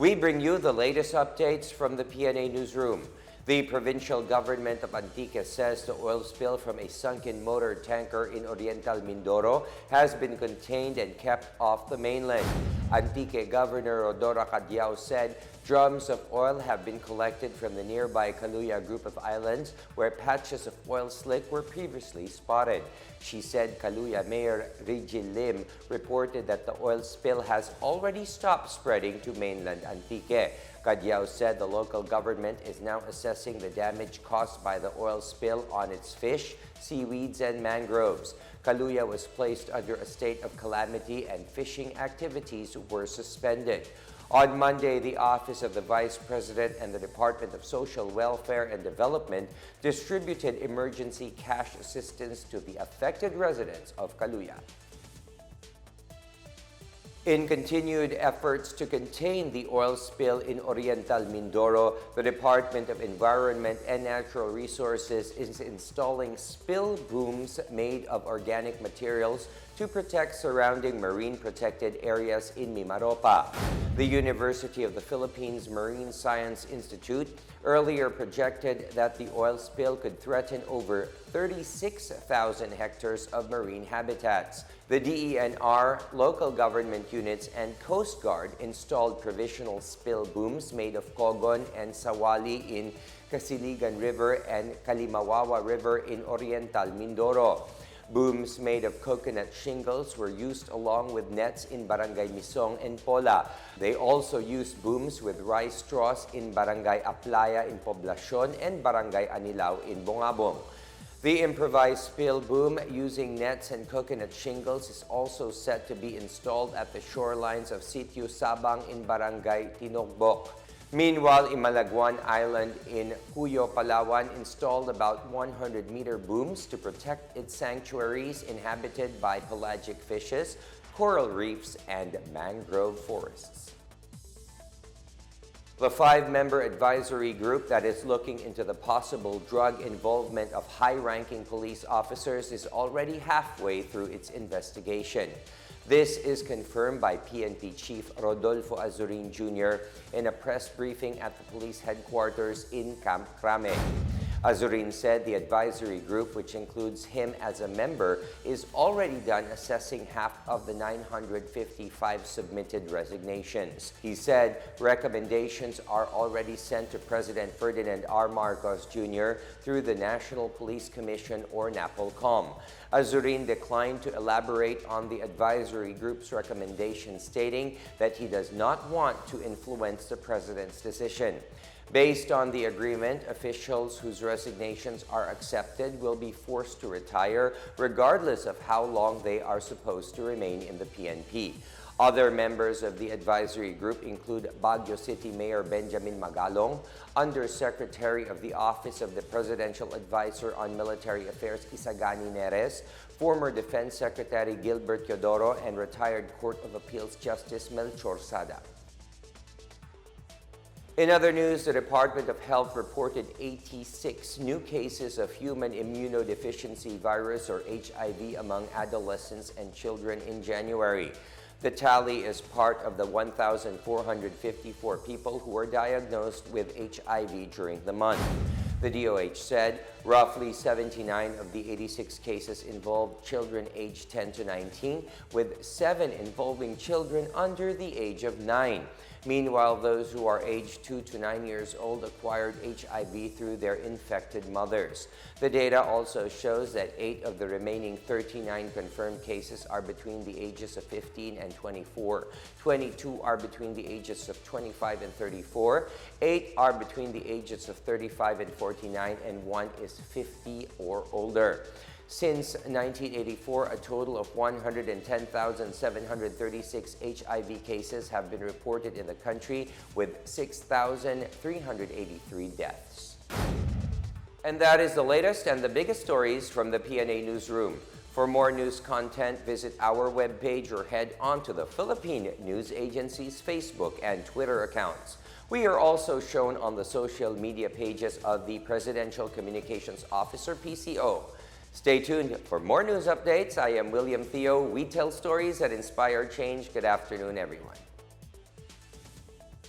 We bring you the latest updates from the Pna Newsroom. The provincial government of Antique says the oil spill from a sunken motor tanker in Oriental Mindoro has been contained and kept off the mainland. Antique Governor Rodora Cadiao said drums of oil have been collected from the nearby Kaluya group of islands where patches of oil slick were previously spotted. She said Kaluya Mayor Regil Lim reported that the oil spill has already stopped spreading to mainland Antique. Cadiao said the local government is now assessing the damage caused by the oil spill on its fish, seaweeds, and mangroves. Kaluya was placed under a state of calamity and fishing activities were suspended. On Monday, the Office of the Vice President and the Department of Social Welfare and Development distributed emergency cash assistance to the affected residents of Kaluya. In continued efforts to contain the oil spill in Oriental Mindoro, the Department of Environment and Natural Resources is installing spill booms made of organic materials to protect surrounding marine protected areas in Mimaropa. The University of the Philippines Marine Science Institute earlier projected that the oil spill could threaten over 36,000 hectares of marine habitats. The DENR, local government units, and Coast Guard installed provisional spill booms made of kogon and sawali in Casiligan River and Kalimawawa River in Oriental Mindoro. Booms made of coconut shingles were used along with nets in Barangay Misong and Pola. They also used booms with rice straws in Barangay Aplaya in Poblacion and Barangay Anilao in Bongabong. The improvised spill boom using nets and coconut shingles is also set to be installed at the shorelines of Sitio Sabang in Barangay Tinogbok. Meanwhile, Imalagwan Island in Cuyo, Palawan installed about 100-meter booms to protect its sanctuaries inhabited by pelagic fishes, coral reefs, and mangrove forests. The 5-member advisory group that is looking into the possible drug involvement of high-ranking police officers is already halfway through its investigation. This is confirmed by PNP Chief Rodolfo Azurin Jr. in a press briefing at the police headquarters in Camp Crame. Azurin said the advisory group, which includes him as a member, is already done assessing half of the 955 submitted resignations. He said recommendations are already sent to President Ferdinand R. Marcos Jr. through the National Police Commission or NAPOLCOM. Azurin declined to elaborate on the advisory group's recommendation, stating that he does not want to influence the president's decision. Based on the agreement, officials whose resignations are accepted will be forced to retire regardless of how long they are supposed to remain in the PNP. Other members of the advisory group include Baguio City Mayor Benjamin Magalong, Undersecretary of the Office of the Presidential Advisor on Military Affairs Isagani Neres, former Defense Secretary Gilbert Teodoro, and retired Court of Appeals Justice Melchor Sada. In other news, the Department of Health reported 86 new cases of human immunodeficiency virus or HIV among adolescents and children in January. The tally is part of the 1,454 people who were diagnosed with HIV during the month. The DOH said roughly 79 of the 86 cases involved children aged 10 to 19, with 7 involving children under the age of 9. Meanwhile, those who are aged 2 to 9 years old acquired HIV through their infected mothers. The data also shows that 8 of the remaining 39 confirmed cases are between the ages of 15 and 24. 22 are between the ages of 25 and 34. 8 are between the ages of 35 and 49, and 1 is 50 or older. Since 1984, a total of 110,736 HIV cases have been reported in the country, with 6,383 deaths. And that is the latest and the biggest stories from the Pna Newsroom. For more news content, visit our webpage or head on to the Philippine News Agency's Facebook and Twitter accounts. We are also shown on the social media pages of the Presidential Communications Officer, PCO. Stay tuned for more news updates. I am William Theo. We tell stories that inspire change. Good afternoon, everyone.